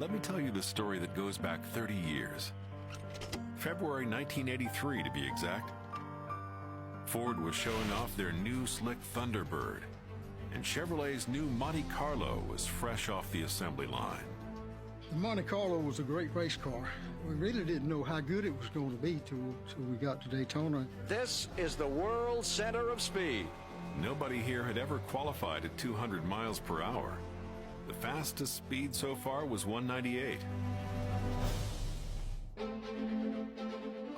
Let me tell you the story that goes back 30 years. February 1983 to be exact. Ford was showing off their new slick Thunderbird, and Chevrolet's new Monte Carlo was fresh off the assembly line. The Monte Carlo was a great race car. We really didn't know how good it was going to be till we got to Daytona. This is the world center of speed. Nobody here had ever qualified at 200 miles per hour. The fastest speed so far was 198.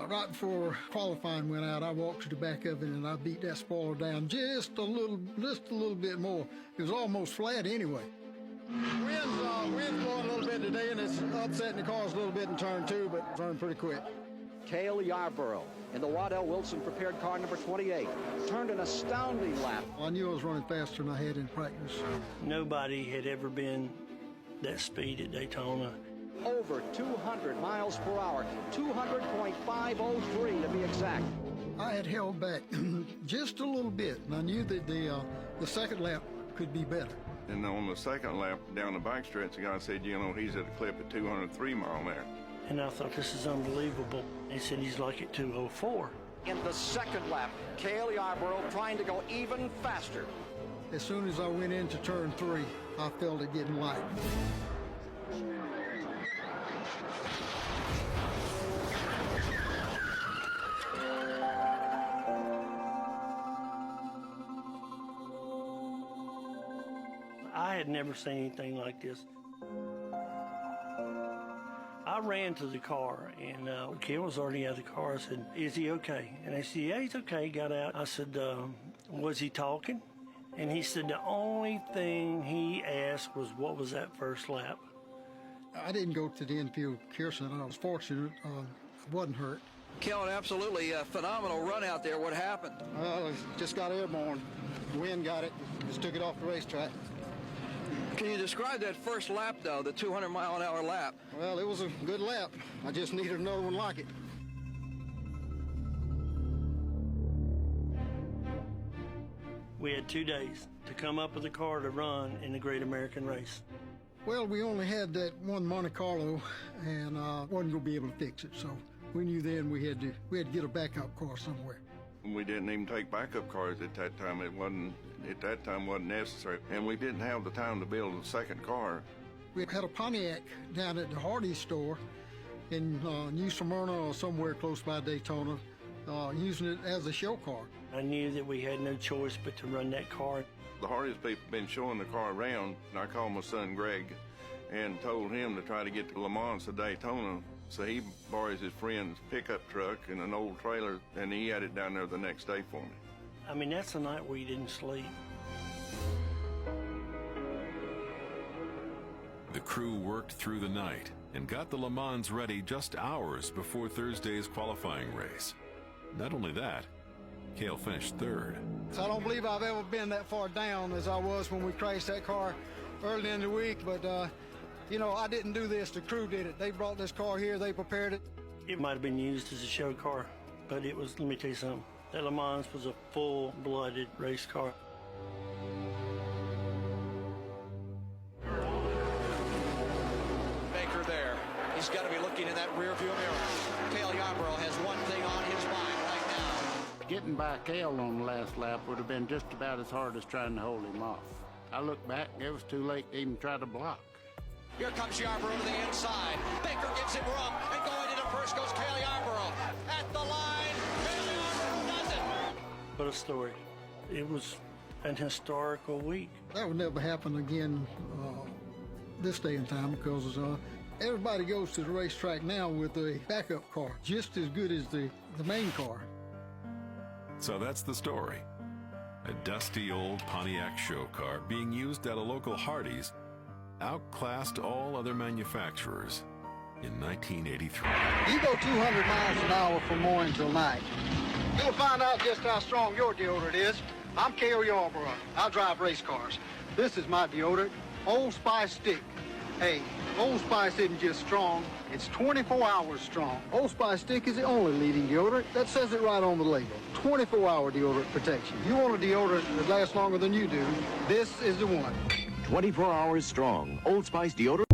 Right before qualifying went out, I walked to the back of it and I beat that spoiler down just a little bit more. It was almost flat anyway. Wind's blowing a little bit today, and it's upsetting the cars a little bit in turn two, but it's running pretty quick. Cale Yarborough in the Waddell Wilson prepared car number 28 turned an astounding lap. I knew I was running faster than I had in practice. Nobody had ever been that speed at Daytona. Over 200 miles per hour, 200.503 to be exact. I had held back just a little bit, and I knew that the second lap could be better. And on the second lap down the backstretch, the guy said, you know, he's at a clip at 203 mile an hour. And I thought, this is unbelievable. He said he's like at 204. In the second lap, Cale Yarborough trying to go even faster. As soon as I went into turn 3, I felt it getting light. I had never seen anything like this. I ran to the car, and Cale was already out of the car. I said, is he okay? And they said, yeah, he's okay. He got out. I said, was he talking? And he said the only thing he asked was, what was that first lap? I didn't go to the infield care center. I was fortunate. I wasn't hurt. Cale, absolutely a phenomenal run out there. What happened? Just got airborne. The wind got it. Just took it off the racetrack. Can you describe that first lap, though, the 200-mile-an-hour lap? Well, it was a good lap. I just needed another one like it. We had 2 days to come up with a car to run in the Great American Race. Well, we only had that one Monte Carlo, and wasn't going to be able to fix it. So we knew then we had to get a backup car somewhere. We didn't even take backup cars at that time. It wasn't necessary. And we didn't have the time to build a second car. We had a Pontiac down at the Hardee's store in New Smyrna or somewhere close by Daytona, using it as a show car. I knew that we had no choice but to run that car. The Hardee's people been showing the car around, and I called my son Greg and told him to try to get to Le Mans to Daytona. So he borrows his friend's pickup truck and an old trailer, and he had it down there the next day for me. I mean, that's a night where you didn't sleep. The crew worked through the night and got the Le Mans ready just hours before Thursday's qualifying race. Not only that, Cale finished third. So I don't believe I've ever been that far down as I was when we crashed that car early in the week, but you know, I didn't do this, the crew did it. They brought this car here, they prepared it. It might have been used as a show car, but it was, let me tell you something, that Le Mans was a full-blooded race car. Baker there. He's got to be looking in that rearview mirror. Cale Yarborough has one thing on his mind right now. Getting by Cale on the last lap would have been just about as hard as trying to hold him off. I look back, it was too late to even try to block. Here comes Yarborough to the inside. Baker gives him room, and going into first goes Cale Yarborough. At the line, Cale Yarborough does it. What a story. It was an historical week. That would never happen again this day and time, because everybody goes to the racetrack now with a backup car, just as good as the main car. So that's the story. A dusty old Pontiac show car being used at a local Hardee's outclassed all other manufacturers in 1983. You go 200 miles an hour from morning till night. You'll find out just how strong your deodorant is. I'm Cale Yarborough. I drive race cars. This is my deodorant, Old Spice Stick. Hey, Old Spice isn't just strong, it's 24 hours strong. Old Spice Stick is the only leading deodorant. That says it right on the label. 24-hour deodorant protection. You want a deodorant that lasts longer than you do, this is the one. 24 hours strong. Old Spice deodorant.